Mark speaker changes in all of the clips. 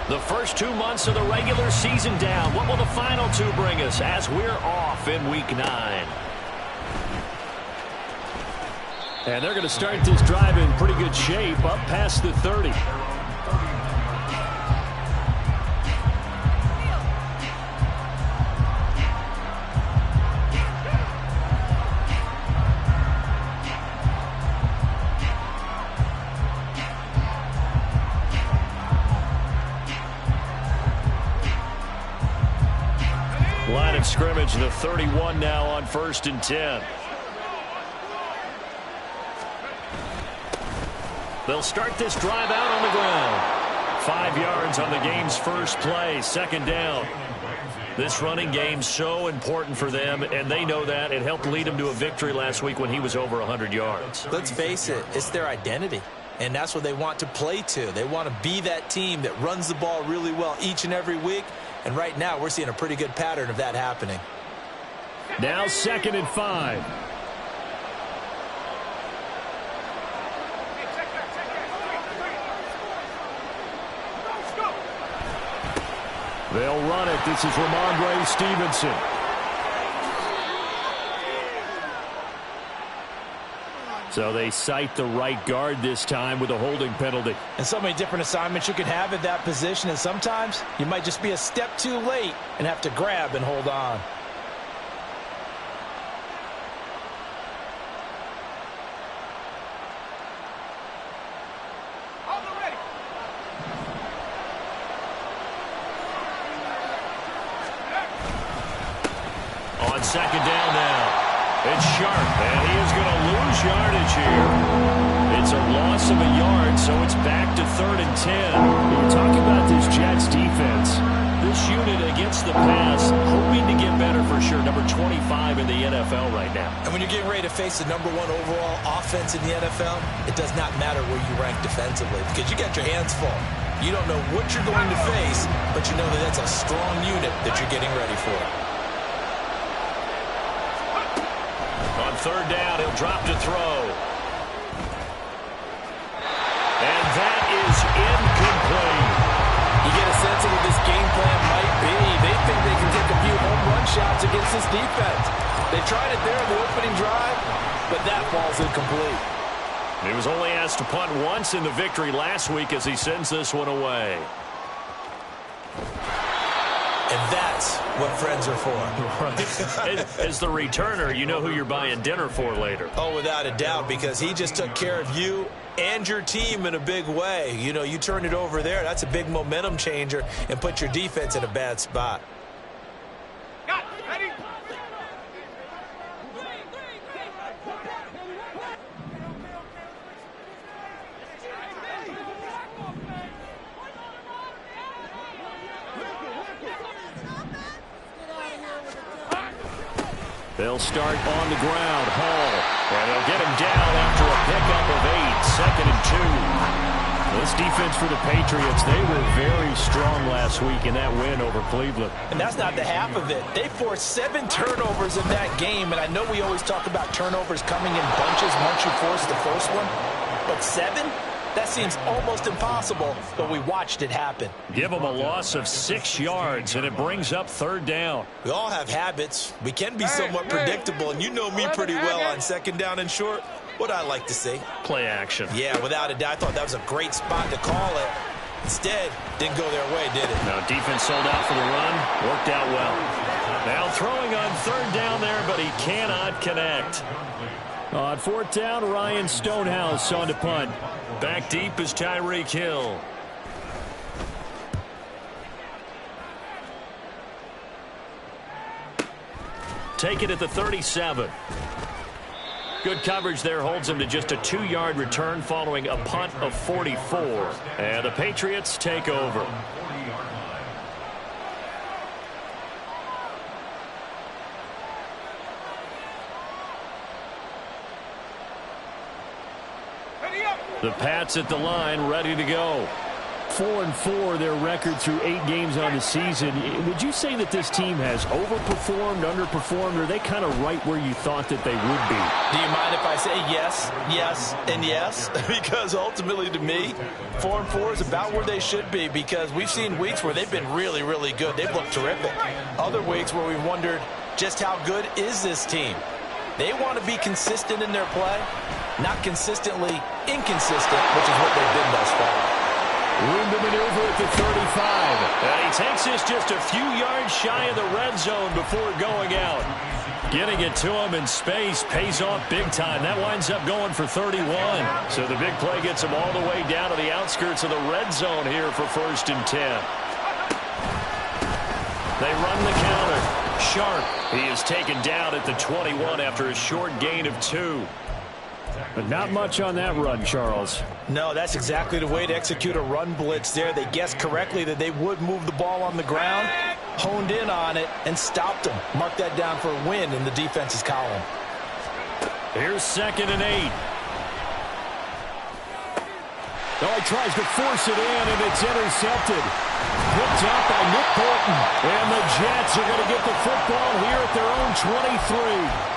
Speaker 1: The first 2 months of the regular season down. What will the final 2 bring us as we're off in Week 9? And they're going to start this drive in pretty good shape, up past the 30. Line of scrimmage, the 31 now on 1st and 10. They'll start this drive out on the ground. 5 yards on the game's first play, 2nd down. This running game's so important for them, and they know that. It helped lead them to a victory last week when he was over 100 yards.
Speaker 2: Let's face it, it's their identity, and that's what they want to play to. They want to be that team that runs the ball really well each and every week, and right now we're seeing a pretty good pattern of that happening.
Speaker 1: Now 2nd and 5. They'll run it. This is Ramondre Stevenson. So they cite the right guard this time with a holding penalty.
Speaker 2: And so many different assignments you can have at that position, and sometimes you might just be a step too late and have to grab and hold on.
Speaker 1: On 2nd down now. It's Sharp, and he is going to lose yardage here. It's a loss of a yard, so it's back to 3rd and 10. We're talking about this Jets defense. This unit against the pass, hoping to get better for sure. Number 25 in the NFL right now.
Speaker 2: And when you're getting ready to face the #1 overall offense in the NFL, it does not matter where you rank defensively because you got your hands full. You don't know what you're going to face, but you know that that's a strong unit that you're getting ready for.
Speaker 1: On 3rd down, he'll drop to throw. And that is incomplete.
Speaker 3: You get a sense of what this game plan might be. They think they can take a few home run shots against this defense. They tried it there in the opening drive, but that ball's incomplete.
Speaker 1: He was only asked to punt once in the victory last week as he sends this one away.
Speaker 2: And that's what friends are for.
Speaker 1: As the returner, you know who you're buying dinner for later.
Speaker 2: Oh, without a doubt, because he just took care of you and your team in a big way. You know, you turn it over there. That's a big momentum changer and put your defense in a bad spot.
Speaker 4: Ready?
Speaker 1: They'll start on the ground. Hall. And they'll get him down after a pickup of 8. 2nd and 2. This defense for the Patriots, they were very strong last week in that win over Cleveland.
Speaker 2: And that's not the half of it. They forced 7 turnovers in that game. And I know we always talk about turnovers coming in bunches once you force the first one. But 7? That seems almost impossible, but we watched it happen.
Speaker 1: Give them a loss of 6 yards, and it brings up 3rd down.
Speaker 2: We all have habits. We can be somewhat predictable, and you know me pretty well on 2nd down and short. What I like to see.
Speaker 1: Play action.
Speaker 2: Yeah, without a doubt. I thought that was a great spot to call it. Instead, didn't go their way, did it?
Speaker 1: No, defense sold out for the run. Worked out well. Now throwing on 3rd down there, but he cannot connect. On 4th down, Ryan Stonehouse on to punt. Back deep is Tyreek Hill. Take it at the 37. Good coverage there holds him to just a 2-yard return following a punt of 44. And the Patriots take over. The Pats at the line, ready to go. 4-4, their record through 8 games on the season. Would you say that this team has overperformed, underperformed, or are they kind of right where you thought that they would be?
Speaker 2: Do you mind if I say yes, yes, and yes? Because ultimately to me, 4-4 is about where they should be, because we've seen weeks where they've been really, really good. They've looked terrific. Other weeks where we've wondered just how good is this team. They want to be consistent in their play, not consistently inconsistent, which is what they've been thus far.
Speaker 1: Room to maneuver at the 35. And he takes this just a few yards shy of the red zone before going out. Getting it to him in space pays off big time. That winds up going for 31. So the big play gets him all the way down to the outskirts of the red zone here for 1st and 10. They run the counter. Sharp. He is taken down at the 21 after a short gain of 2. But not much on that run, Charles.
Speaker 2: No, that's exactly the way to execute a run blitz there. They guessed correctly that they would move the ball on the ground, honed in on it, and stopped them. Mark that down for a win in the defense's column.
Speaker 1: Here's 2nd and 8. Oh, he tries to force it in, and it's intercepted. Picked up by Nick Bolton. And the Jets are going to get the football here at their own 23.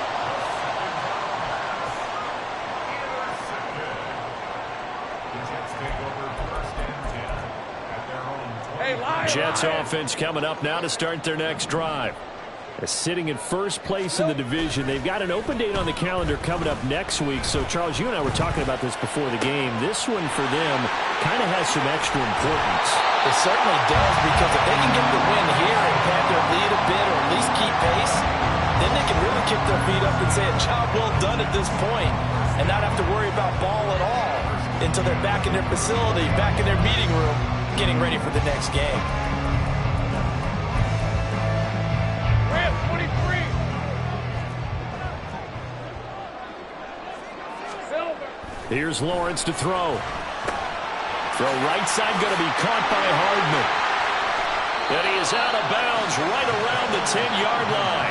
Speaker 1: Jets offense coming up now to start their next drive. They're sitting in first place in the division. They've got an open date on the calendar coming up next week. So, Charles, you and I were talking about this before the game. This one for them kind of has some extra importance.
Speaker 2: It certainly does, because if they can get the win here and pad their lead a bit, or at least keep pace, then they can really kick their feet up and say a job well done at this point and not have to worry about ball at all until they're back in their facility, back in their meeting room, getting ready for the next game.
Speaker 1: Here's Lawrence to throw. Throw right side going to be caught by Hardman. And he is out of bounds right around the 10-yard line.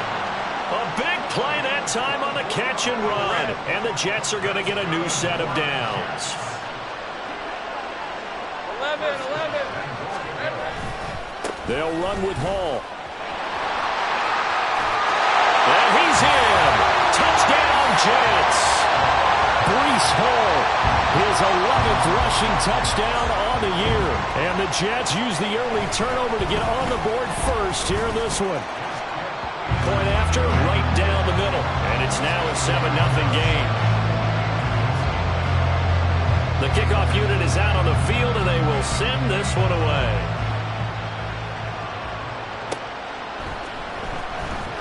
Speaker 1: A big play that time on the catch and run. And the Jets are going to get a new set of downs.
Speaker 4: 11.
Speaker 1: They'll run with Hall. And he's in. Touchdown, Jets. Breece Hall, his 11th rushing touchdown on the year. And the Jets use the early turnover to get on the board first here in this one. Point after, right down the middle. And it's now a 7-0 game. The kickoff unit is out on the field, and they will send this one away.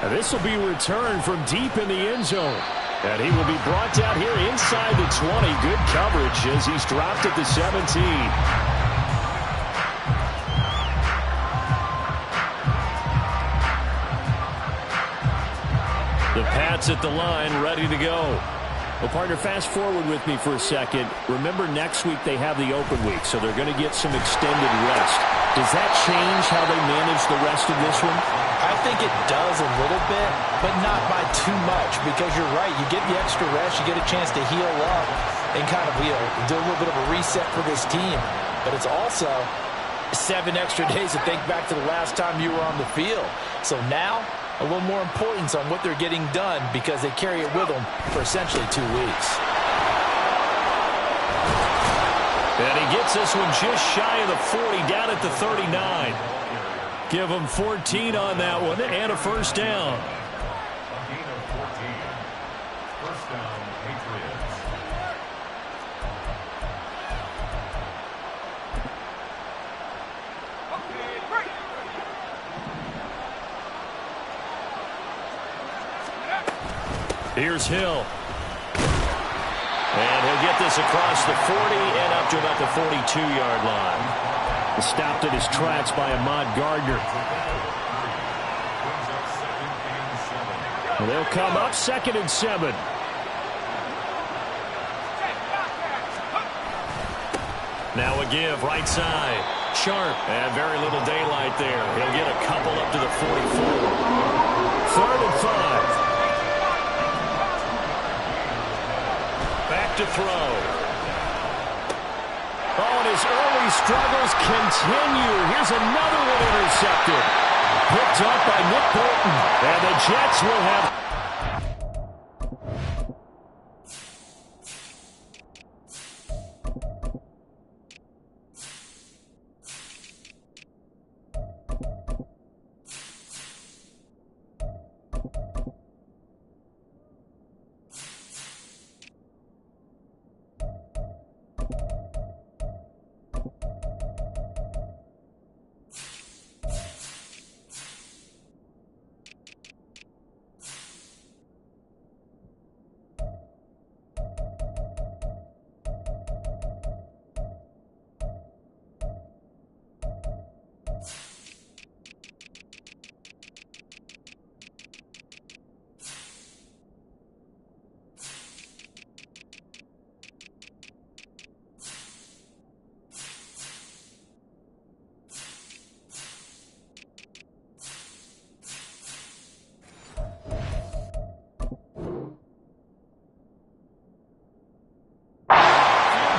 Speaker 1: And this will be returned from deep in the end zone. And he will be brought down here inside the 20. Good coverage as he's dropped at the 17. The Pats at the line, ready to go. Well, partner, fast forward with me for a second. Remember, next week they have the open week, so they're going to get some extended rest. Does that change how they manage the rest of this one?
Speaker 2: I think it does a little bit, but not by too much, because you're right. You get the extra rest, you get a chance to heal up and kind of do a little bit of a reset for this team. But it's also 7 extra days to think back to the last time you were on the field. So now, a little more importance on what they're getting done, because they carry it with them for essentially 2 weeks.
Speaker 1: And he gets this one just shy of the 40, down at the 39. Give him 14 on that one and a first down.
Speaker 4: First down, Patriots.
Speaker 1: Here's Hill. And he'll get this across the 40 and up to about the 42-yard line. Stopped in his tracks by Ahmad Gardner. They'll come up 2nd and 7. Now a give, right side. Sharp. And very little daylight there. He'll get a couple up to the 44. 3rd and 5. Back to throw. Oh, and his early struggles continue. Here's another one intercepted. Picked up by Nick Bolton. And the Jets will have...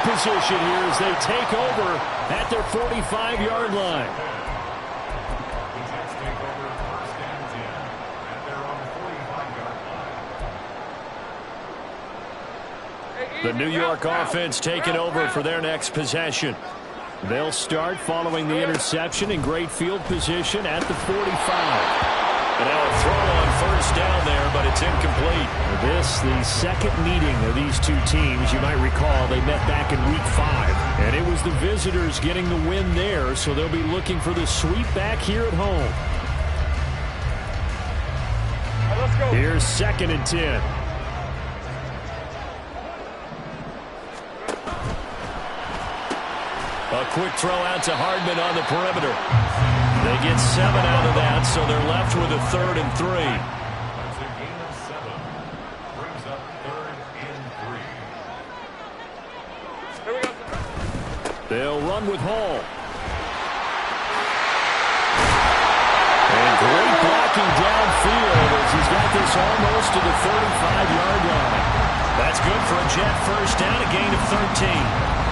Speaker 1: position here as they take over at their 45-yard line.
Speaker 4: The Jets take over first and 10 at their own 45-yard line.
Speaker 1: The New York offense taking over for their next possession. They'll start following the interception in great field position at the 45. And now a throw on first down there, but it's incomplete. This, the second meeting of these two teams. You might recall they met back in Week 5. And it was the visitors getting the win there, so they'll be looking for the sweep back here at home.
Speaker 5: Right, let's go.
Speaker 1: Here's 2nd and 10. A quick throw out to Hardman on the perimeter. They get 7 out of that, so they're left with a 3rd and 3.
Speaker 4: That's a gain of 7. Brings up 3rd and 3.
Speaker 5: Here we go.
Speaker 1: They'll run with Hall. And great blocking downfield as he's got this almost to the 35-yard line. That's good for a Jet first down, a gain of 13.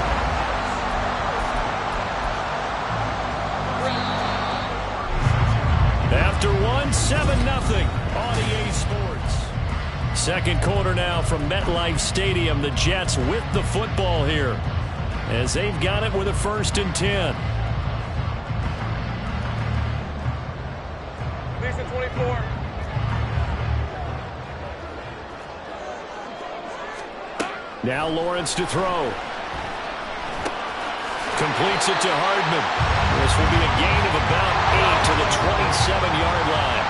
Speaker 1: After 7-0 on EA Sports. Second quarter now from MetLife Stadium. The Jets with the football here as they've got it with a 1st and 10.
Speaker 5: Lisa 24.
Speaker 1: Now Lawrence to throw. Completes it to Hardman. This will be a gain of about 8 to the 27-yard line.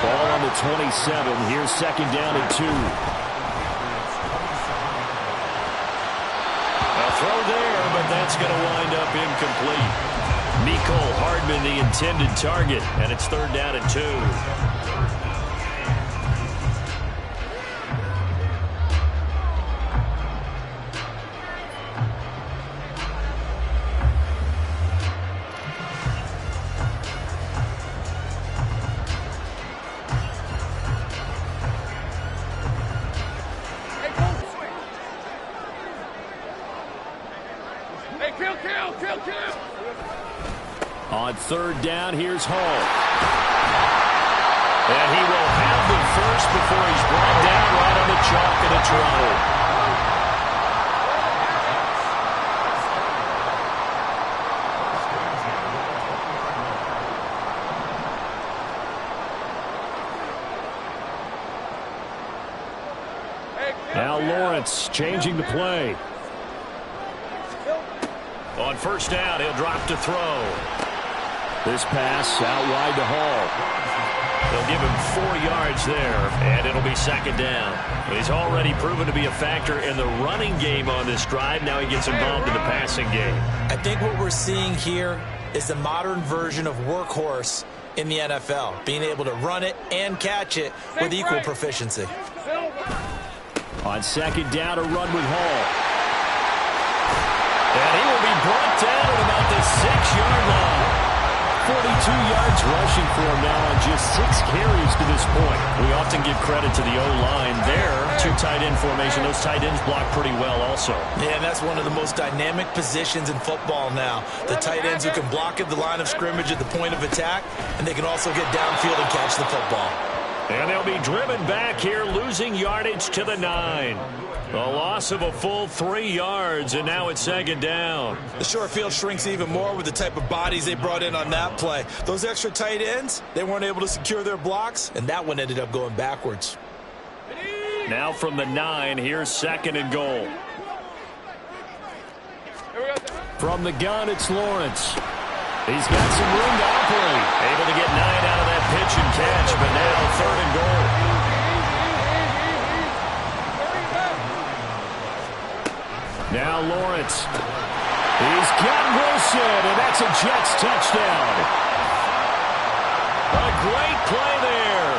Speaker 1: Ball on the 27. Here's 2nd down and 2. A throw there, but that's going to wind up incomplete. Mecole Hardman, the intended target, and it's 3rd down and 2.
Speaker 5: Kill.
Speaker 1: On 3rd down, here's Hall. And he will have the first before he's brought down right on the chalk of the Toronto. Now Lawrence changing the play. On 1st down, he'll drop to throw. This pass out wide to Hall. They'll give him 4 yards there, and it'll be 2nd down. He's already proven to be a factor in the running game on this drive. Now he gets involved in the passing game.
Speaker 2: I think what we're seeing here is the modern version of workhorse in the NFL, being able to run it and catch it with equal proficiency.
Speaker 1: On 2nd down, a run with Hall. And he will be brought down at about the 6-yard line. 42 yards Giants rushing for him now on just 6 carries to this point. We often give credit to the O-line there. 2 tight end formation. Those tight ends block pretty well also.
Speaker 2: Yeah, and that's one of the most dynamic positions in football now. The tight ends who can block at the line of scrimmage at the point of attack, and they can also get downfield and catch the football.
Speaker 1: And they'll be driven back here, losing yardage to the 9. A loss of a full 3 yards, and now it's 2nd down.
Speaker 2: The short field shrinks even more with the type of bodies they brought in on that play. Those extra tight ends, they weren't able to secure their blocks, and that one ended up going backwards.
Speaker 1: Now from the 9, here's 2nd and goal. From the gun, it's Lawrence. He's got some room to operate. Able to get 9 out of that pitch and catch, but now 3rd and goal. Now Lawrence. He's got Wilson, and that's a Jets touchdown. A great play there.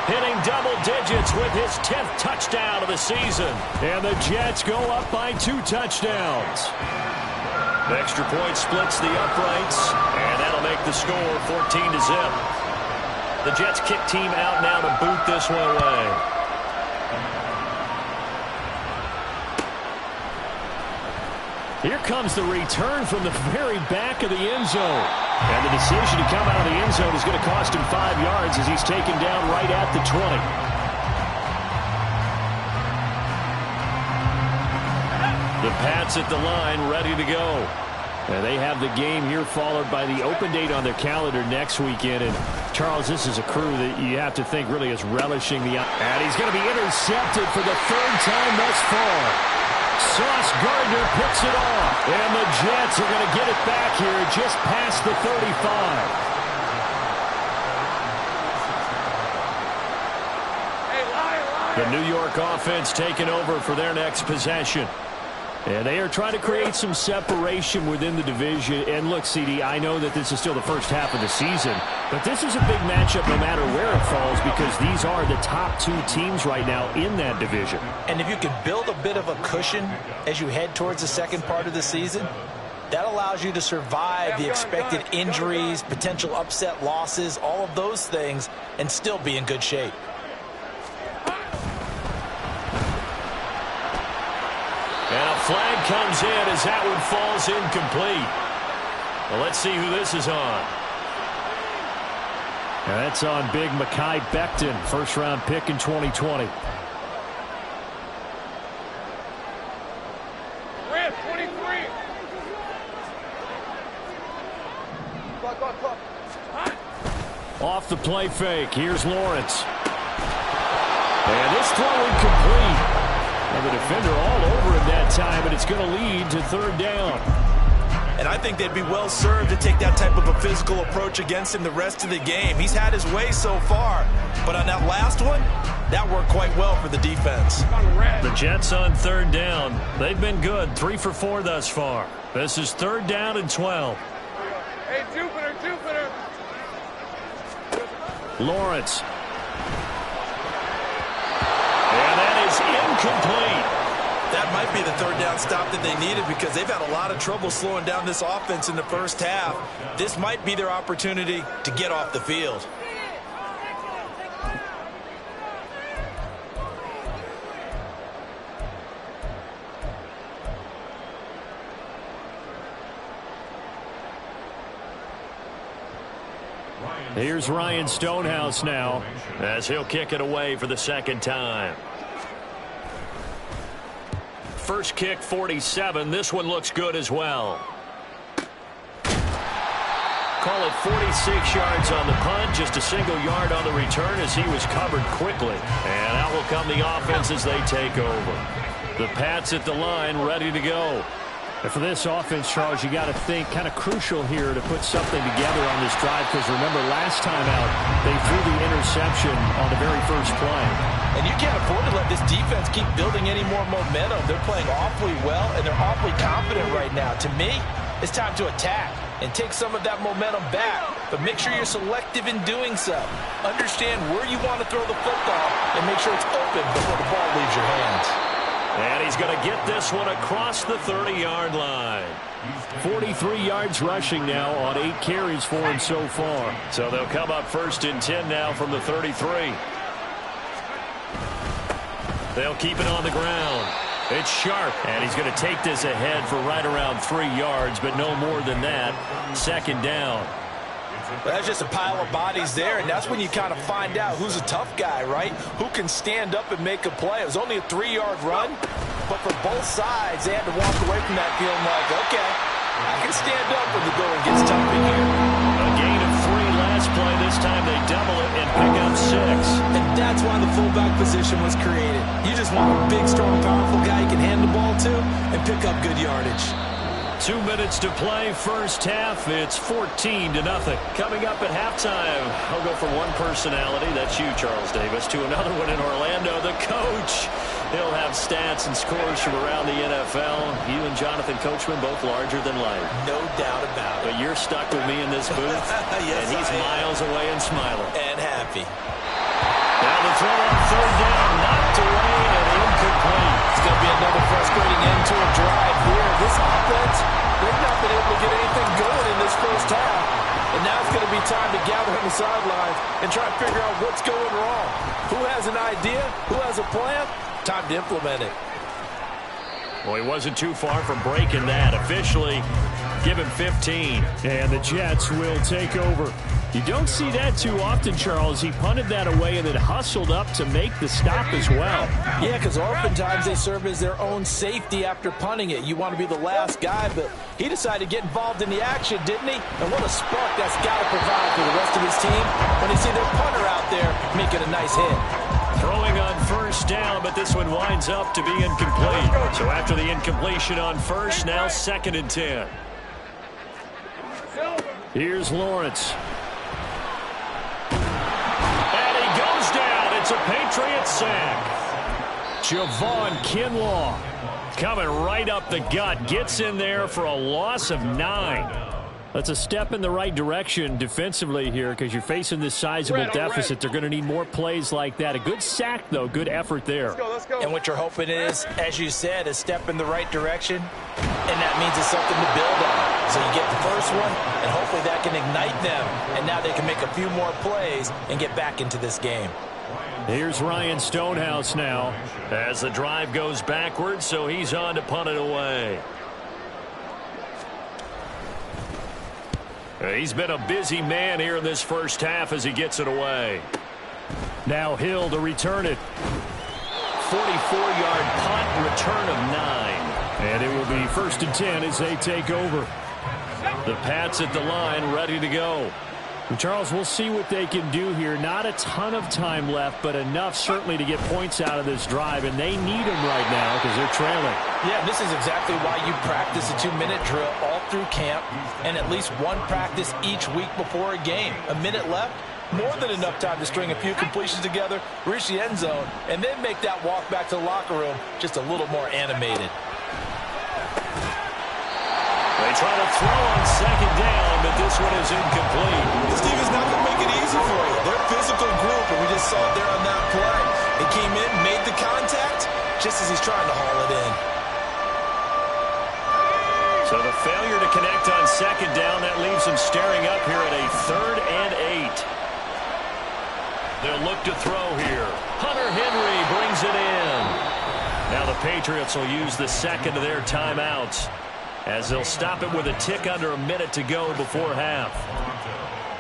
Speaker 1: Hitting double digits with his 10th touchdown of the season. And the Jets go up by 2 touchdowns. The extra point splits the uprights, and that'll make the score 14-0. The Jets kick team out now to boot this one away. Here comes the return from the very back of the end zone. And the decision to come out of the end zone is going to cost him 5 yards as he's taken down right at the 20. The Pats at the line, ready to go. And they have the game here followed by the open date on their calendar next weekend. And, Charles, this is a crew that you have to think really is relishing the... And he's going to be intercepted for the 3rd time thus far. Sauce Gardner picks it off. And the Jets are going to get it back here just past the 35. The New York offense taking over for their next possession. And they are trying to create some separation within the division. And look, CD, I know that this is still the first half of the season, but this is a big matchup no matter where it falls because these are the top 2 teams right now in that division.
Speaker 2: And if you can build a bit of a cushion as you head towards the second part of the season, that allows you to survive the expected injuries, potential upset losses, all of those things, and still be in good shape.
Speaker 1: And a flag comes in as that one falls incomplete. Well, let's see who this is on. And that's on big Mekhi Becton, first-round pick in 2020.
Speaker 5: Red 23. Clock.
Speaker 1: Off the play fake, here's Lawrence. And this throw incomplete. And the defender all over him that time, but it's going to lead to 3rd down.
Speaker 2: And I think they'd be well served to take that type of a physical approach against him the rest of the game. He's had his way so far, but on that last one, that worked quite well for the defense.
Speaker 1: The Jets on 3rd down. They've been good, 3 for 4 thus far. This is 3rd down and 12.
Speaker 5: Hey, Jupiter.
Speaker 1: Lawrence. And that is incomplete.
Speaker 2: That might be the 3rd down stop that they needed because they've had a lot of trouble slowing down this offense in the first half. This might be their opportunity to get off the field.
Speaker 1: Here's Ryan Stonehouse now as he'll kick it away for the 2nd time. First kick, 47. This one looks good as well. Call it 46 yards on the punt, just a single yard on the return as he was covered quickly. And out will come the offense as they take over. The Pats at the line, ready to go.
Speaker 6: And for this offense, Charles, you got to think kind of crucial here to put something together on this drive because remember last time out they threw the interception on the very first play.
Speaker 2: And you can't afford to let this defense keep building any more momentum. They're playing awfully well and they're awfully confident right now. To me, it's time to attack and take some of that momentum back, but make sure you're selective in doing so. Understand where you want to throw the football and make sure it's open before the ball leaves your hands.
Speaker 1: And he's going to get this one across the 30-yard line.
Speaker 6: 43 yards rushing now on 8 carries for him so far.
Speaker 1: So they'll come up 1st and 10 now from the 33. They'll keep it on the ground. It's Sharp, and he's going to take this ahead for right around 3 yards, but no more than that. 2nd down.
Speaker 2: Well, that's just a pile of bodies there, and that's when you kind of find out who's a tough guy, right? Who can stand up and make a play. It was only a 3-yard run, but for both sides, they had to walk away from that feeling like, okay, I can stand up when the going gets tough in here.
Speaker 1: A gain of 3 last play. This time they double it and pick up 6.
Speaker 2: And that's why the fullback position was created. You just want a big, strong, powerful guy you can hand the ball to and pick up good yardage.
Speaker 1: 2 minutes to play, first half. It's 14-0. Coming up at halftime, I'll go from one personality, that's you, Charles Davis, to another one in Orlando, the coach. He'll have stats and scores from around the NFL. You and Jonathan Coachman both larger than life.
Speaker 2: No doubt about it.
Speaker 1: But you're stuck with me in this booth,
Speaker 2: yes,
Speaker 1: and he's miles away and smiling.
Speaker 2: And happy.
Speaker 1: Now the throw on 3rd down, knocked away and incomplete.
Speaker 2: It's going to be another frustrating end to a drive here. This offense, they've not been able to get anything going in this first half. And now it's going to be time to gather on the sidelines and try to figure out what's going wrong. Who has an idea? Who has a plan? Time to implement it.
Speaker 1: Well, he wasn't too far from breaking that. Officially, give him 15.
Speaker 6: And the Jets will take over. You don't see that too often, Charles. He punted that away and then hustled up to make the stop as well.
Speaker 2: Yeah, because oftentimes they serve as their own safety after punting it. You want to be the last guy, but he decided to get involved in the action, didn't he? And what a spark that's got to provide for the rest of his team when they see their punter out there making a nice hit.
Speaker 1: Throwing on 1st down, but this one winds up to be incomplete. So after the incompletion on 1st, now 2nd and 10.
Speaker 6: Here's Lawrence.
Speaker 1: And he goes down. It's a Patriot sack.
Speaker 6: Javon Kinlaw
Speaker 1: coming right up the gut. Gets in there for a loss of 9.
Speaker 6: That's a step in the right direction defensively here because you're facing this sizable deficit. They're going to need more plays like that. A good sack, though. Good effort there.
Speaker 5: Let's go.
Speaker 2: And what you're hoping is, as you said, a step in the right direction, and that means it's something to build on. So you get the first one, and hopefully that can ignite them, and now they can make a few more plays and get back into this game.
Speaker 6: Here's Ryan Stonehouse now.
Speaker 1: As the drive goes backwards, so he's on to punt it away. He's been a busy man here in this first half as he gets it away.
Speaker 6: Now Hill to return it.
Speaker 1: 44-yard punt, return of 9.
Speaker 6: And it will be 1st and 10 as they take over.
Speaker 1: The Pats at the line, ready to go.
Speaker 6: And Charles, we'll see what they can do here. Not a ton of time left, but enough certainly to get points out of this drive, and they need them right now because they're trailing.
Speaker 2: Yeah, this is exactly why you practice a 2-minute drill all through camp and at least one practice each week before a game. A minute left, more than enough time to string a few completions together, reach the end zone, and then make that walk back to the locker room just a little more animated.
Speaker 1: They try to throw on 2nd down, but this one is incomplete.
Speaker 2: Steve is not going to make it easy for you. They're a physical group, and we just saw it there on that play. He came in, made the contact, just as he's trying to haul it in.
Speaker 1: So the failure to connect on 2nd down, that leaves them staring up here at a 3rd and 8. They'll look to throw here. Hunter Henry brings it in. Now the Patriots will use the 2nd of their timeouts, as they'll stop it with a tick under a minute to go before half.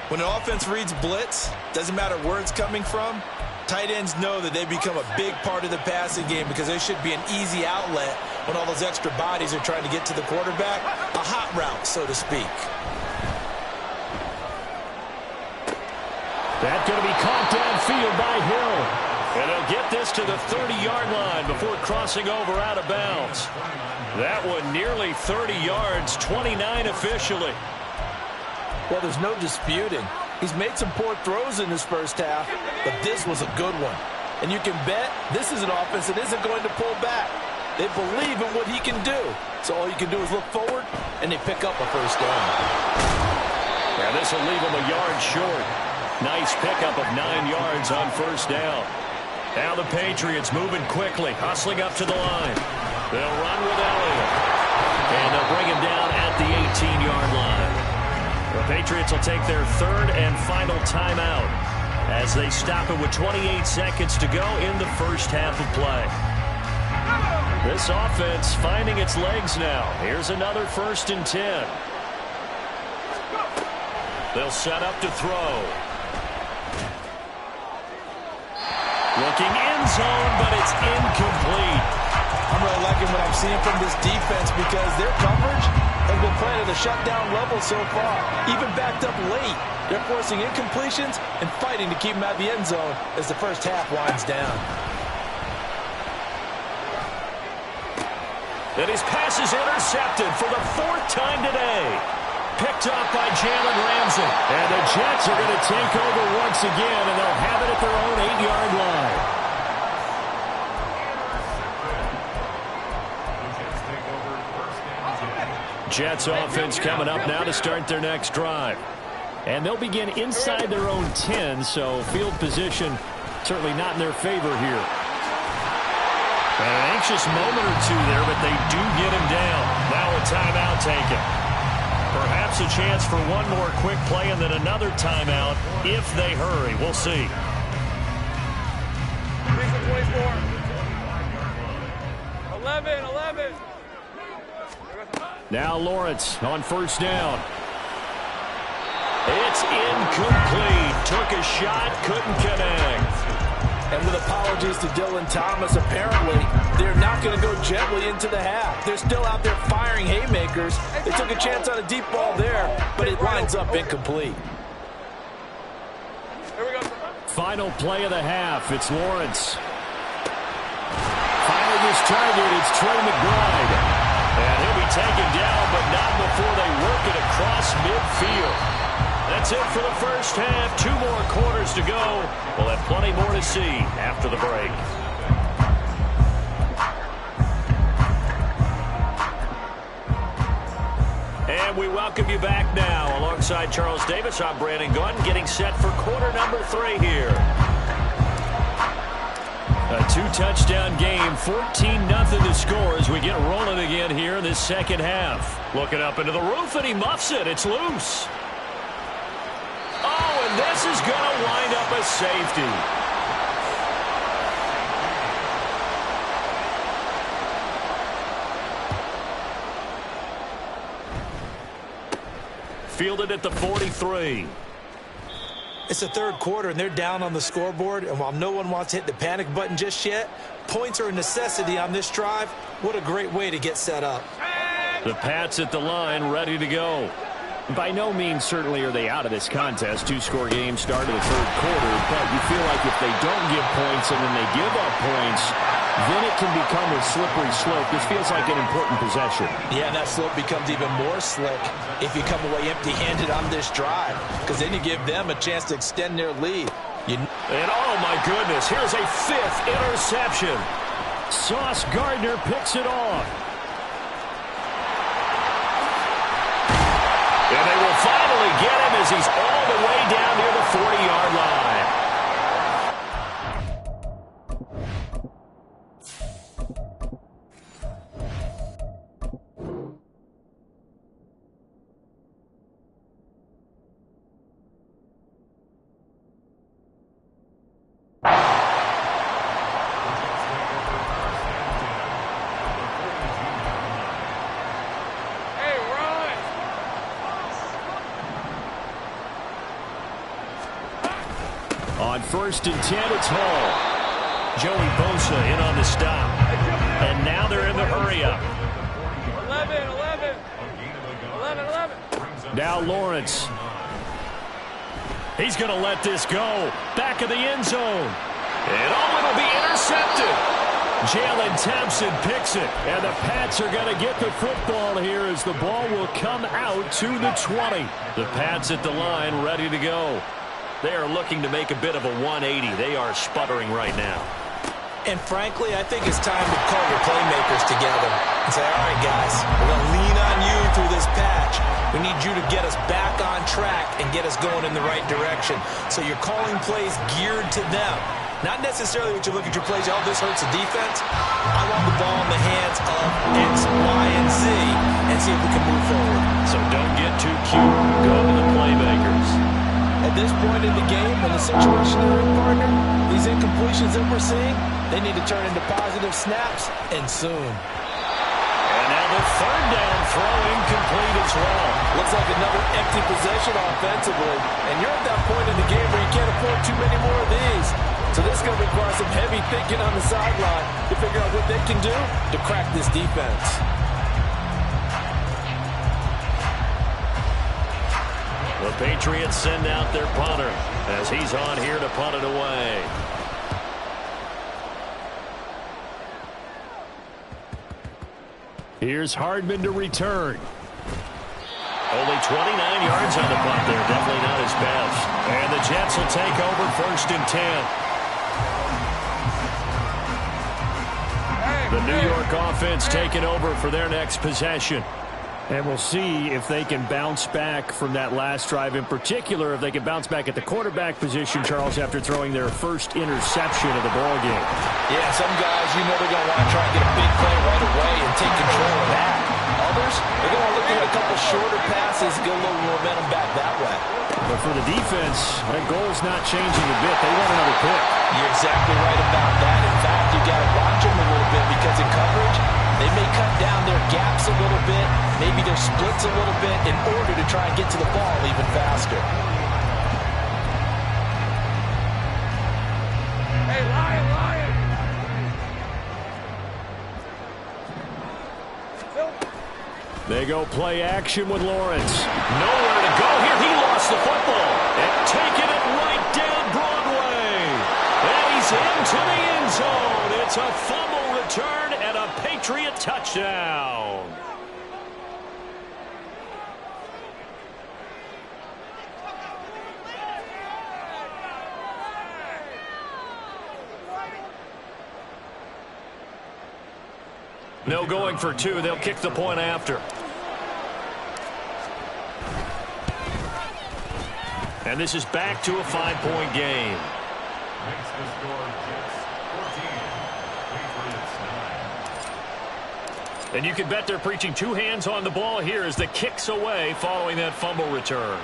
Speaker 2: When an offense reads blitz, doesn't matter where it's coming from, tight ends know that they become a big part of the passing game because there should be an easy outlet when all those extra bodies are trying to get to the quarterback. A hot route, so to speak.
Speaker 6: That's going to be caught downfield by Hill.
Speaker 1: And they'll get this to the 30-yard line before crossing over out of bounds. That one nearly 30 yards, 29 officially.
Speaker 2: Well, there's no disputing. He's made some poor throws in this first half, but this was a good one. And you can bet this is an offense that isn't going to pull back. They believe in what he can do. So all you can do is look forward, and they pick up a first down.
Speaker 1: Yeah, this will leave him a yard short. Nice pickup of 9 yards on 1st down. Now the Patriots moving quickly, hustling up to the line. They'll run with Elliott. And they'll bring him down at the 18-yard line. The Patriots will take their third and final timeout as they stop it with 28 seconds to go in the first half of play. This offense finding its legs now. Here's another 1st and 10. They'll set up to throw. Looking end zone, but it's incomplete.
Speaker 2: I'm really liking what I'm seeing from this defense because their coverage has been playing at a shutdown level so far. Even backed up late, they're forcing incompletions and fighting to keep them out of the end zone as the first half winds down.
Speaker 1: And his pass is intercepted for the 4th time today. Picked up by Jalen Ramsey. And the Jets are going to take over once again, and they'll have it at their own 8-yard line. Jets offense coming up now to start their next drive. And they'll begin inside their own 10, so field position certainly not in their favor here. An anxious moment or two there, but they do get him down. Now a timeout taken. Perhaps a chance for one more quick play and then another timeout if they hurry. We'll see.
Speaker 5: 11.
Speaker 6: Now Lawrence on 1st down.
Speaker 1: It's incomplete. Took a shot, couldn't connect.
Speaker 2: And with apologies to Dylan Thomas, apparently they're not going to go gently into the half. They're still out there firing haymakers. They took a chance on a deep ball there, but it winds up incomplete.
Speaker 5: Here we go.
Speaker 6: Final play of the half. It's Lawrence. Finding his target. It's Trey McBride.
Speaker 1: And he'll be taken down, but not before they work it across midfield. That's it for the first half. 2 more quarters to go. We'll have plenty more to see after the break. And we welcome you back now. Alongside Charles Davis, I'm Brandon Gunn, getting set for quarter number 3 here. A 2-touchdown game, 14-0 to score as we get rolling again here in this second half. Looking up into the roof, and he muffs it. It's loose. Oh, and this is going to wind up a safety. Fielded at the 43.
Speaker 2: It's the 3rd quarter, and they're down on the scoreboard. And while no one wants to hit the panic button just yet, points are a necessity on this drive. What a great way to get set up.
Speaker 1: The Pats at the line, ready to go.
Speaker 6: By no means certainly are they out of this contest. 2-score game start of the 3rd quarter, but you feel like if they don't give points and then they give up points, then it can become a slippery slope. This feels like an important possession.
Speaker 2: Yeah, that slope becomes even more slick if you come away empty-handed on this drive, because then you give them a chance to extend their lead.
Speaker 1: And oh my goodness, here's a 5th interception.
Speaker 6: Sauce Gardner picks it off.
Speaker 1: And they will finally get him as he's all the way down near the 40-yard line.
Speaker 6: On 1st and 10, it's Hall.
Speaker 1: Joey Bosa in on the stop. And now they're in the hurry-up.
Speaker 5: 11.
Speaker 6: Now Lawrence.
Speaker 1: He's going to let this go. Back of the end zone. And oh, it'll be intercepted. Jalen Thompson picks it.
Speaker 6: And the Pats are going to get the football here as the ball will come out to the 20.
Speaker 1: The Pats at the line, ready to go. They are looking to make a bit of a 180. They are sputtering right now.
Speaker 2: And frankly, I think it's time to call your playmakers together and say, all right, guys, we're going to lean on you through this patch. We need you to get us back on track and get us going in the right direction. So you're calling plays geared to them. Not necessarily what you look at your plays. Oh, this hurts the defense. I want the ball in the hands of X, Y, and Z and see if we can move forward.
Speaker 1: So don't get too cute. Go to the playmakers.
Speaker 2: At this point in the game, in the situation they're in, partner, these incompletions that we're seeing, they need to turn into positive snaps, and soon.
Speaker 1: And now the third down throw incomplete as well.
Speaker 3: Looks like another empty possession offensively. And you're at that point in the game where you can't afford too many more of these. So this is going to require some heavy thinking on the sideline to figure out what they can do to crack this defense.
Speaker 1: The Patriots send out their punter as he's on here to punt it away. Here's Hardman to return. Only 29 yards on the punt there. Definitely not his best. And the Jets will take over 1st and 10. The New York offense taking over for their next possession.
Speaker 6: And we'll see if they can bounce back from that last drive. In particular, if they can bounce back at the quarterback position, Charles, after throwing their first interception of the ball game.
Speaker 2: Yeah, some guys, you know they're going to want to try and get a big play right away and take control of that. Others, they're going to look at a couple shorter passes, get a little momentum back that way.
Speaker 6: But for the defense, that goal's not changing a bit. They want another pick.
Speaker 2: You're exactly right about that. In fact, you got to watch them a little bit because in coverage, they may cut down their gaps a little bit, maybe their splits a little bit in order to try and get to the ball even faster.
Speaker 5: Hey, Lion, Lion!
Speaker 1: They go play action with Lawrence. Nowhere to go here. He lost the football. And taking it right down Broadway. And he's into the end zone. It's a fumble return and a Patriot touchdown. No going for two. They'll kick the point after. And this is back to a 5-point game.
Speaker 4: Makes the score Jets 14, Patriots 9.
Speaker 1: And you can bet they're preaching two hands on the ball here as the kick's away following that fumble return.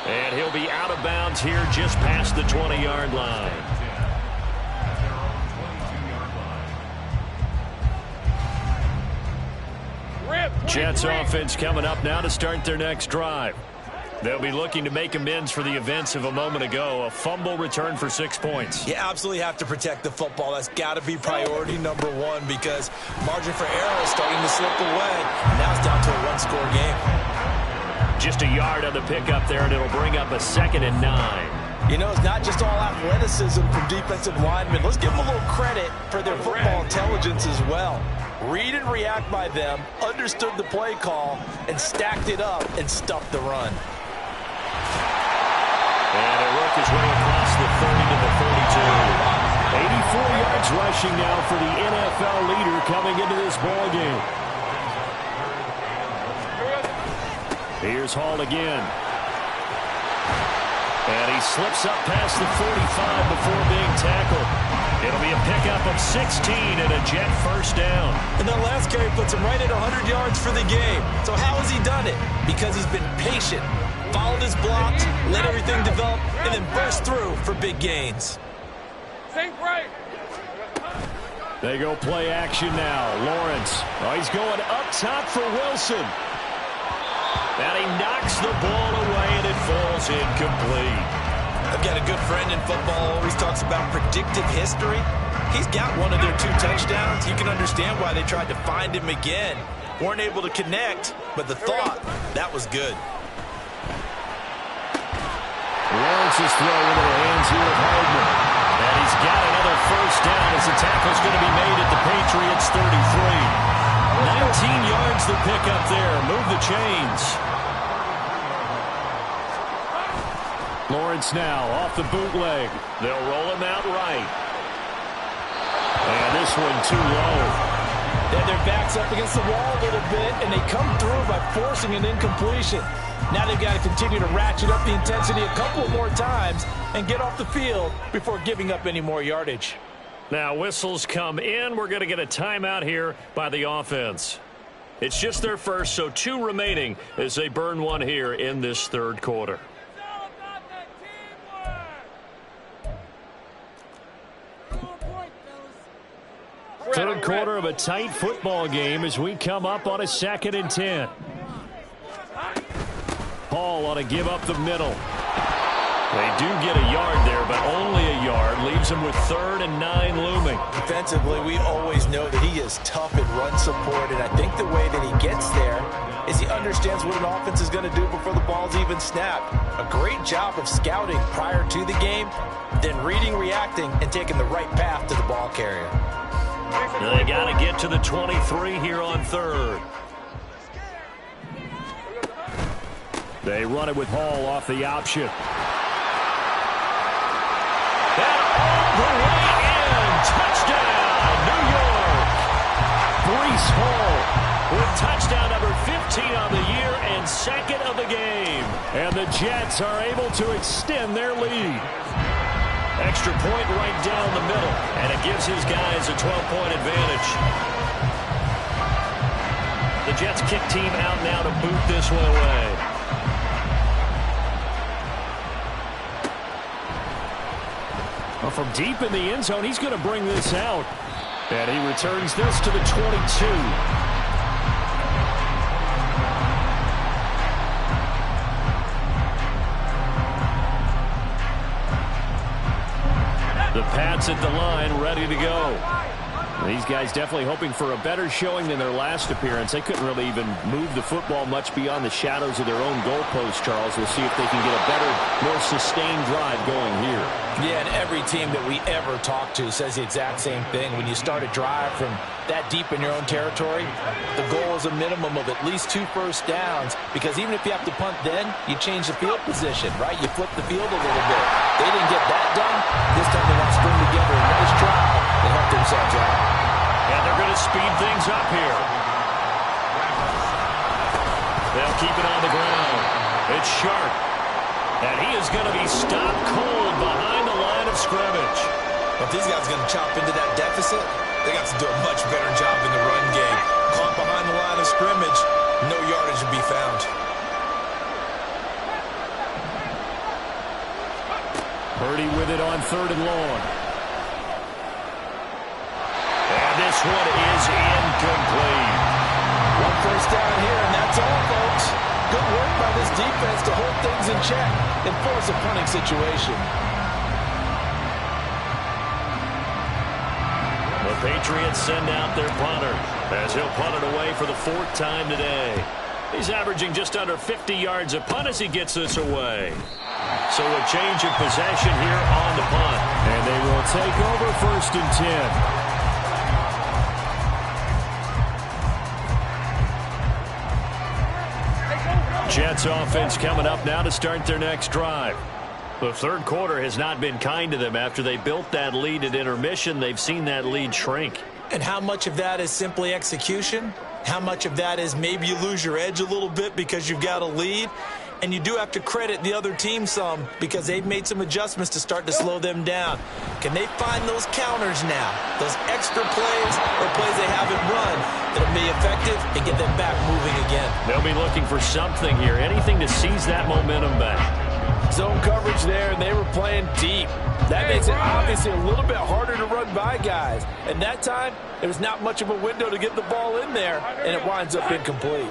Speaker 1: And he'll be out of bounds here just past the 20-yard line.
Speaker 4: At their own 22-yard line.
Speaker 1: Jets offense coming up now to start their next drive. They'll be looking to make amends for the events of a moment ago. A fumble return for 6 points.
Speaker 2: You absolutely have to protect the football. That's got to be priority number one because margin for error is starting to slip away. Now it's down to a one-score game.
Speaker 1: Just a yard on the pickup there, and it'll bring up a 2nd and 9.
Speaker 2: You know, it's not just all athleticism from defensive linemen. Let's give them a little credit for their football intelligence as well. Read and react by them, understood the play call, and stacked it up and stuffed the run.
Speaker 1: And it worked his way across the 30 to the 32. 84 yards rushing now for the NFL leader coming into this ball game. Here's Hall again. And he slips up past the 45 before being tackled. It'll be a pickup of 16 and a Jet first down.
Speaker 2: And that last carry puts him right at 100 yards for the game. So how has he done it? Because he's been patient, followed his blocks, let everything develop, and then burst through for big gains.
Speaker 5: Sink right.
Speaker 1: They go play action now. Lawrence. Oh, he's going up top for Wilson. And he knocks the ball away, and it falls incomplete.
Speaker 2: I've got a good friend in football, always talks about predictive history. He's got one of their 2 touchdowns. You can understand why they tried to find him again. Weren't able to connect, but the thought, that was good.
Speaker 1: Lawrence's throw into the hands here of Hardman. And he's got another first down as the tackle's going to be made at the Patriots' 33. 19 yards to pick up there. Move the chains. Lawrence now off the bootleg. They'll roll him out right. And this one too low.
Speaker 2: They have their backs up against the wall a little bit, and they come through by forcing an incompletion. Now they've got to continue to ratchet up the intensity a couple more times and get off the field before giving up any more yardage.
Speaker 1: Now whistles come in. We're going to get a timeout here by the offense. It's just their first, so 2 remaining as they burn one here in this third quarter. Third quarter of a tight football game as we come up on a 2nd and 10. Hall ought to give up the middle. They do get a yard there, but only a yard. Leaves them with 3rd and 9 looming.
Speaker 2: Defensively, we always know that he is tough in run support, and I think the way that he gets there is he understands what an offense is going to do before the ball's even snapped. A great job of scouting prior to the game, then reading, reacting, and taking the right path to the ball carrier.
Speaker 1: They got to get to the 23 here on 3rd. They run it with Hall off the option. And all the way in. Touchdown, New York. Breece Hall with touchdown number 15 on the year and 2nd of the game. And the Jets are able to extend their lead. Extra point right down the middle, and it gives his guys a 12-point advantage. The Jets kick team out now to boot this one away. Well, from deep in the end zone, he's going to bring this out. And he returns this to the 22. The Pats at the line, ready to go. These guys definitely hoping for a better showing than their last appearance. They couldn't really even move the football much beyond the shadows of their own goalpost, Charles. We'll see if they can get a better, more sustained drive going here.
Speaker 2: Yeah, and every team that we ever talk to says the exact same thing. When you start a drive from that deep in your own territory, the goal is a minimum of at least 2 first downs, because even if you have to punt then, you change the field position, right? You flip the field a little bit. They didn't get that done. This time they want to string together a nice drive and help themselves out.
Speaker 1: And they're going to speed things up here. They'll keep it on the ground. It's Sharp. And he is going to be stopped cold behind the line of scrimmage.
Speaker 2: If these guys are going to chop into that deficit, they got to do a much better job in the run game. Caught behind the line of scrimmage, no yardage to be found.
Speaker 1: Purdy with it on 3rd and long. And this one is incomplete.
Speaker 2: 1 first down here, and that's all, folks. Good work by this defense to hold things in check and force a punting situation.
Speaker 1: The Patriots send out their punter as he'll punt it away for the 4th time today. He's averaging just under 50 yards a punt as he gets this away. So a change of possession here on the punt. And they will take over 1st and 10. Jets offense coming up now to start their next drive. The third quarter has not been kind to them. After they built that lead at intermission, they've seen that lead shrink.
Speaker 2: And how much of that is simply execution? How much of that is maybe you lose your edge a little bit because you've got a lead? And you do have to credit the other team some, because they've made some adjustments to start to slow them down. Can they find those counters now, those extra plays or plays they haven't run that'll be effective and get them back moving again?
Speaker 1: They'll be looking for something here, anything to seize that momentum back.
Speaker 3: Zone coverage there, and they were playing deep. That makes it obviously a little bit harder to run by guys. And that time, there was not much of a window to get the ball in there, and it winds up incomplete.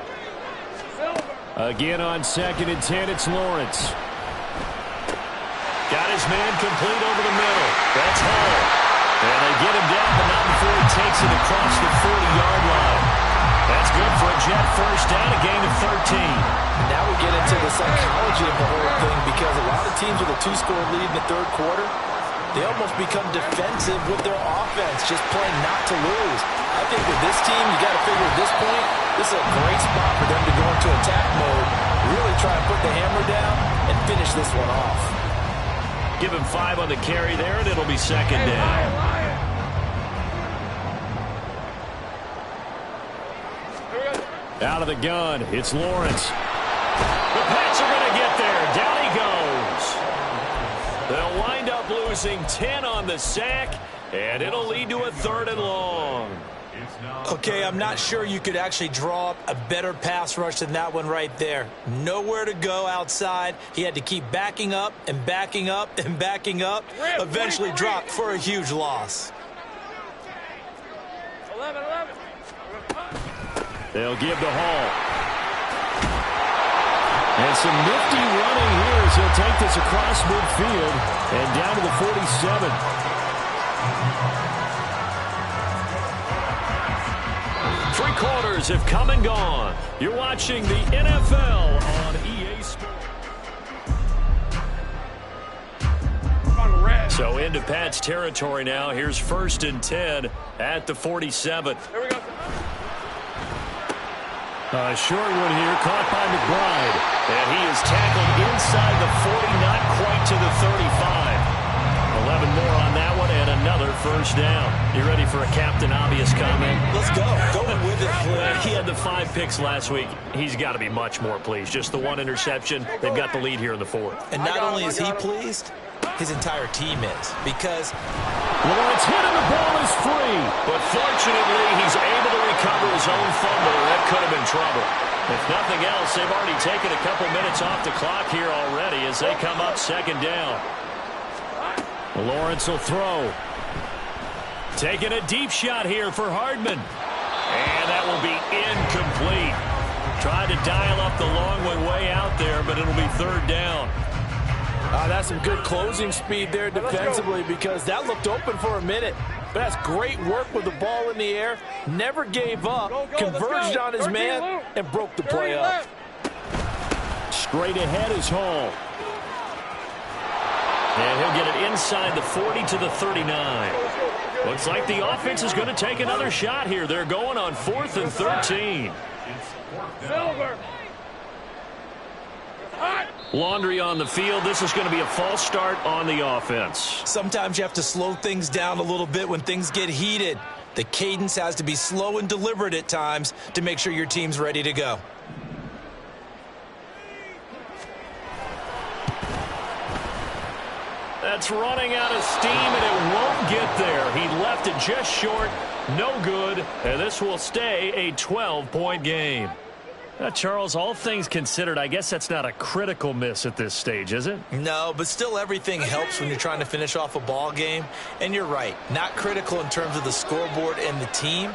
Speaker 1: Again on 2nd and 10, it's Lawrence. Got his man complete over the middle. That's Hall. And they get him down, but not before he takes it across the 40-yard line. That's good for a Jet first down, a gain of 13.
Speaker 2: Now we get into the psychology of the whole thing, because a lot of teams with a 2-score lead in the third quarter, they almost become defensive with their offense, just playing not to lose. I think with this team, you got to figure at this point, this is a great spot for them to go into attack mode, really try and put the hammer down and finish this one off.
Speaker 1: Give him 5 on the carry there, and it'll be 2nd down. Out of the gun, it's Lawrence. The Pats are going to get there. Down he goes. They'll wind up losing 10 on the sack, and it'll lead to a 3rd and long.
Speaker 2: Okay, I'm not sure you could actually draw up a better pass rush than that one right there. Nowhere to go outside. He had to keep backing up and backing up and backing up. Eventually dropped for a huge loss.
Speaker 5: 11.
Speaker 6: They'll give to Hall. And some nifty running here as he'll take this across midfield and down to the 47.
Speaker 1: Three quarters have come and gone. You're watching the NFL on EA Sports. So into Pat's territory now. Here's 1st and 10 at the 47.
Speaker 5: Here we go.
Speaker 6: Short one here, caught by McBride.
Speaker 1: And he is tackled inside the 40, not quite to the 35. 11 more on that one and another 1st down. You ready for a Captain Obvious comment?
Speaker 2: Let's go. Go with it, please.
Speaker 1: He had the 5 picks last week. He's got to be much more pleased. Just the 1 interception. They've got the lead here in the 4th.
Speaker 2: And not only is he pleased, his entire team is. Because
Speaker 6: Lawrence hit and the ball is free.
Speaker 1: But fortunately, he's able to recover his own fumble. That could have been trouble. If nothing else, they've already taken a couple minutes off the clock here already as they come up 2nd down.
Speaker 6: Lawrence will throw.
Speaker 1: Taking a deep shot here for Hardman. And that will be incomplete. Tried to dial up the long one way out there, but it'll be 3rd down.
Speaker 3: That's some good closing speed there defensively because that looked open for a minute. But that's great work with the ball in the air. Never gave up, converged on his man, and broke the play up.
Speaker 6: Straight ahead is Hall.
Speaker 1: And he'll get it inside the 40 to the 39. Looks like the offense is going to take another shot here. They're going on 4th and 13.
Speaker 5: Silver.
Speaker 1: Laundry on the field. This is going to be a false start on the offense.
Speaker 2: sometimes you have to slow things down a little bit when things get heated. The cadence has to be slow and deliberate at times to make sure your team's ready to go.
Speaker 1: That's running out of steam, and it won't get there. He left it just short. No good. And this will stay a 12-point game. Charles, all things considered, I guess that's not a critical miss at this stage, is it?
Speaker 2: No, but still everything helps when you're trying to finish off a ball game. And you're right, not critical in terms of the scoreboard and the team,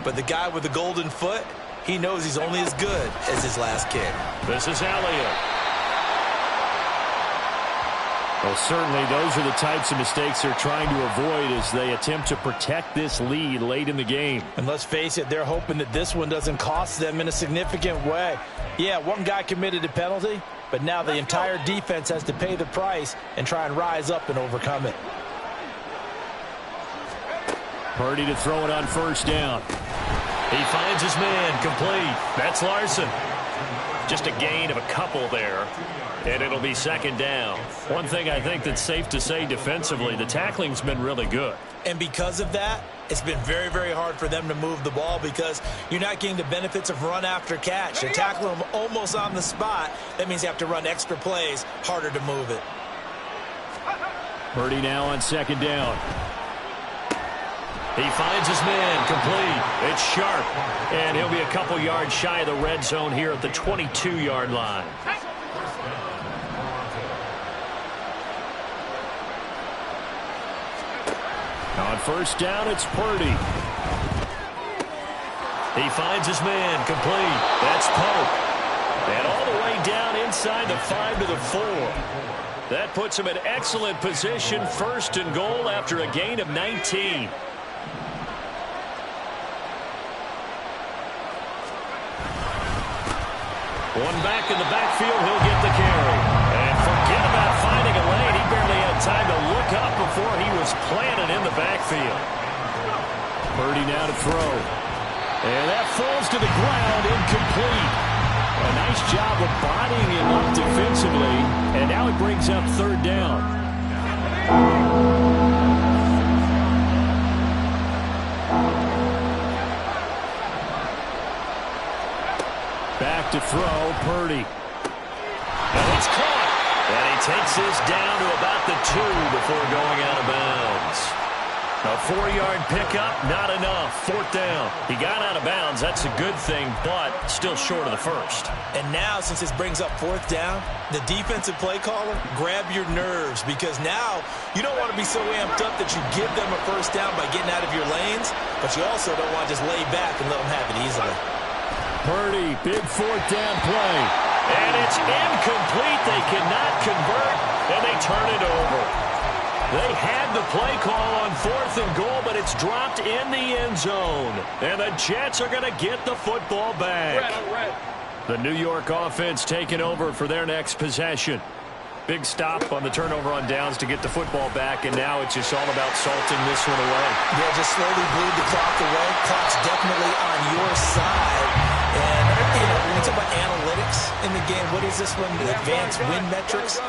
Speaker 2: but the guy with the golden foot, he knows he's only as good as his last kick.
Speaker 1: This is Elliott.
Speaker 6: Well, certainly those are the types of mistakes they're trying to avoid as they attempt to protect this lead late in the game.
Speaker 2: And let's face it, they're hoping that this one doesn't cost them in a significant way. Yeah, one guy committed a penalty, but now the entire defense has to pay the price and try and rise up and overcome it.
Speaker 6: Purdy to throw it on 1st down.
Speaker 1: He finds his man complete. That's Larson. Just a gain of a couple there. And it'll be 2nd down. One thing I think that's safe to say defensively, the tackling's been really good.
Speaker 2: And because of that, it's been very, very hard for them to move the ball because you're not getting the benefits of run after catch. They tackle them almost on the spot. That means you have to run extra plays, harder to move it.
Speaker 6: Purdy now on 2nd down.
Speaker 1: He finds his man complete. It's Sharp. And he'll be a couple yards shy of the red zone here at the 22-yard line.
Speaker 6: On 1st down, it's Purdy.
Speaker 1: He finds his man complete. That's Pope. And all the way down inside the 5 to the 4. That puts him in excellent position, 1st and goal after a gain of 19. One back in the backfield, he'll get the carry. And forget about finding a lane. He barely had time to look up before he was planted in the backfield.
Speaker 6: Purdy now to throw. And that falls to the ground, incomplete. A nice job of bodying him up defensively. And now it brings up 3rd down. Back to throw, Purdy.
Speaker 1: And it's caught. And he takes this down to about the 2 before going out of bounds. A 4-yard pickup, not enough. 4th down. He got out of bounds. That's a good thing, but still short of the first.
Speaker 2: And now, since this brings up 4th down, the defensive play caller, grab your nerves, because now you don't want to be so amped up that you give them a first down by getting out of your lanes, but you also don't want to just lay back and let them have it easily.
Speaker 6: Purdy, big 4th down play.
Speaker 1: And it's incomplete. They cannot convert, and they turn it over. They had the play call on 4th and goal, but it's dropped in the end zone. And the Jets are going to get the football back. The New York offense taking over for their next possession. Big stop on the turnover on downs to get the football back, and now it's just all about salting this one away.
Speaker 2: Yeah, just slowly bleed the clock away. Clock's definitely on your side. And, when we talk about analytics in the game, what is this one? The advanced win metrics?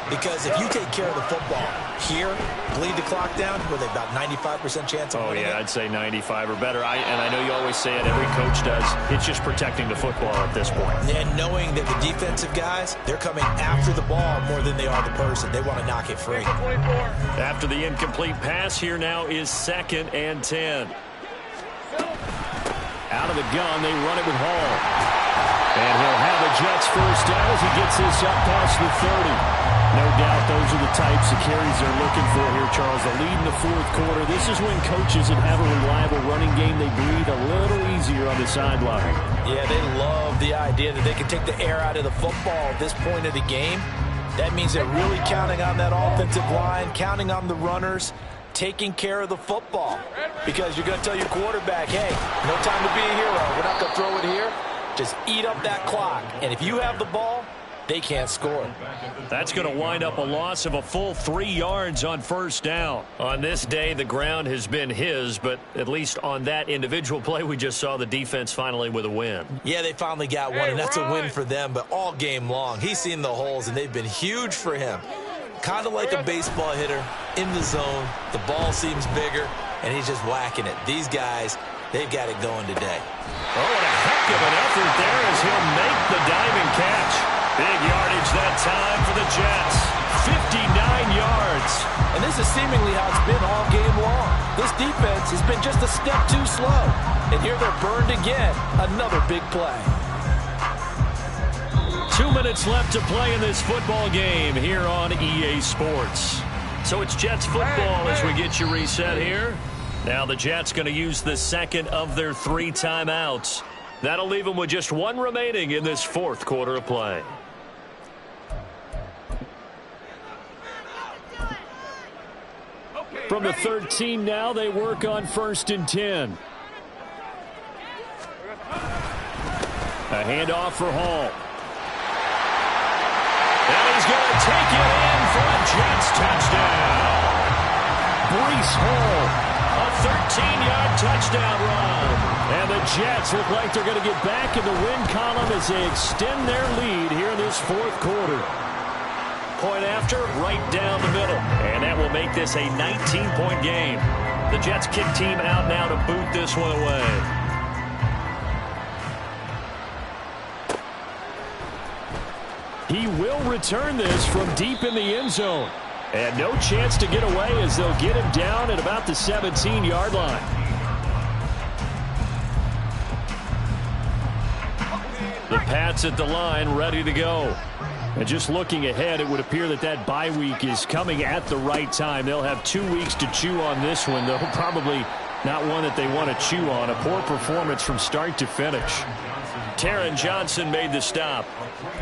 Speaker 2: Because if you take care of the football here, bleed the clock down, with about 95% chance of winning it.
Speaker 1: I'd say 95 or better. And I know you always say it, every coach does. It's just protecting the football at this point.
Speaker 2: And knowing that the defensive guys, they're coming after the ball more than they are the person. They want to knock it free.
Speaker 1: After the incomplete pass, here now is 2nd and 10.
Speaker 6: Out of the gun, they run it with Hall. And he'll have a Jets first down as he gets this up past the 30. No doubt those are the types of carries they're looking for here, Charles. The lead in the 4th quarter. This is when coaches that have a reliable running game, they breathe a little easier on the sideline.
Speaker 2: Yeah, they love the idea that they can take the air out of the football at this point of the game. That means they're really counting on that offensive line, counting on the runners, taking care of the football. Because you're going to tell your quarterback, hey, no time to be a hero. We're not going to throw it here. Just eat up that clock. And if you have the ball, they can't score.
Speaker 1: That's going to wind up a loss of a full 3 yards on 1st down. On this day, the ground has been his, but at least on that individual play, we just saw the defense finally with a win.
Speaker 2: Yeah, they finally got one, and that's a win for them, but all game long, he's seen the holes, and they've been huge for him. Kind of like a baseball hitter in the zone. The ball seems bigger, and he's just whacking it. These guys, they've got it going today.
Speaker 1: Oh, and a heck of an effort there as he'll make the diving catch. Big yardage that time for the Jets. 59 yards.
Speaker 3: And this is seemingly how it's been all game long. This defense has been just a step too slow. And here they're burned again. Another big play.
Speaker 1: 2 minutes left to play in this football game here on EA Sports. So it's Jets football as we get you reset here. Now the Jets going to use the 2nd of their 3 timeouts. That'll leave them with just 1 remaining in this 4th quarter of play.
Speaker 6: From the 13 now, they work on 1st and 10. A handoff for Hall.
Speaker 1: And he's going to take it in for a Jets touchdown.
Speaker 6: Breece Hall.
Speaker 1: A 13-yard touchdown run.
Speaker 6: And the Jets look like they're going to get back in the win column as they extend their lead here in this 4th quarter.
Speaker 1: Point after, right down the middle. And that will make this a 19-point game. The Jets kick team out now to boot this one away.
Speaker 6: He will return this from deep in the end zone. And no chance to get away as they'll get him down at about the 17-yard line.
Speaker 1: The Pats at the line, ready to go.
Speaker 6: And just looking ahead, it would appear that that bye week is coming at the right time. They'll have 2 weeks to chew on this one, though probably not one that they want to chew on. A poor performance from start to finish.
Speaker 1: Taron Johnson made the stop.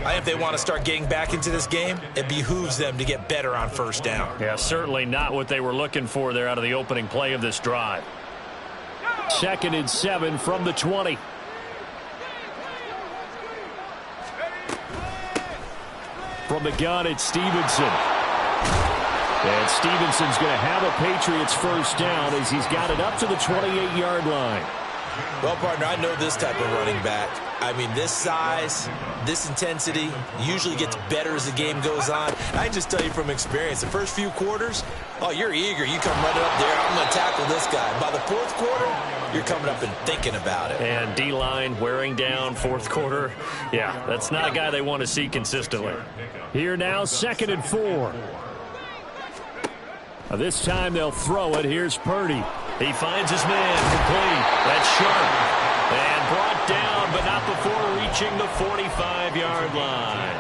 Speaker 2: I think if they want to start getting back into this game, it behooves them to get better on 1st down.
Speaker 1: Yeah, certainly not what they were looking for there out of the opening play of this drive.
Speaker 6: 2nd and 7 from the 20. From the gun, it's Stevenson. And Stevenson's going to have a Patriots first down as he's got it up to the 28-yard line.
Speaker 2: Well, partner, I know this type of running back. I mean, this size, this intensity usually gets better as the game goes on. I can just tell you from experience, the first few quarters, Oh, you're eager. You come running up there. I'm going to tackle this guy. By the fourth quarter, you're coming up and thinking about it.
Speaker 1: And D-line wearing down fourth quarter. Yeah, that's not a guy they want to see consistently.
Speaker 6: Here now, 2nd and 4. This time they'll throw it. Here's Purdy.
Speaker 1: He finds his man complete. That's Sharp. And brought down, but not before reaching the 45-yard line.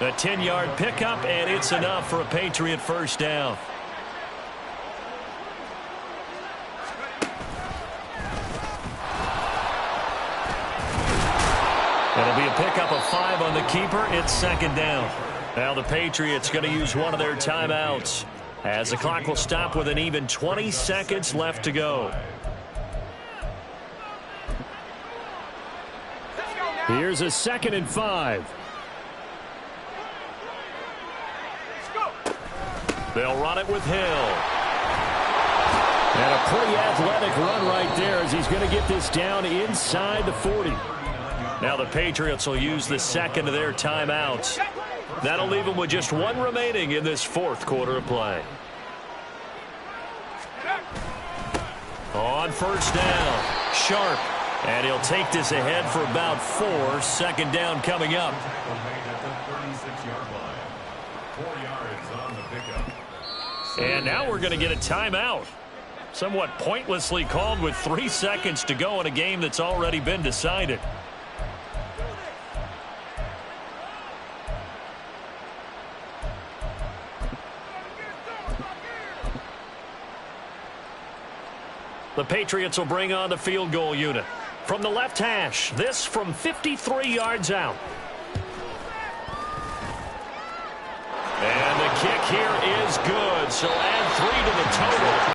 Speaker 1: A 10-yard pickup, and it's enough for a Patriot first down. It'll be a pickup of 5 on the keeper. It's 2nd down. Now the Patriots going to use one of their timeouts, as the clock will stop with an even 20 seconds left to go.
Speaker 6: Here's a 2nd and 5.
Speaker 1: They'll run it with Hill.
Speaker 6: And a pretty athletic run right there as he's going to get this down inside the 40.
Speaker 1: Now the Patriots will use the second of their timeouts. That'll leave them with just one remaining in this fourth quarter of play. On first down, Sharp. And he'll take this ahead for about 4. 2nd down coming up. And now we're going to get a timeout. Somewhat pointlessly called with 3 seconds to go in a game that's already been decided. The Patriots will bring on the field goal unit. From the left hash, this from 53 yards out. And the kick here is good, so add 3 to the total.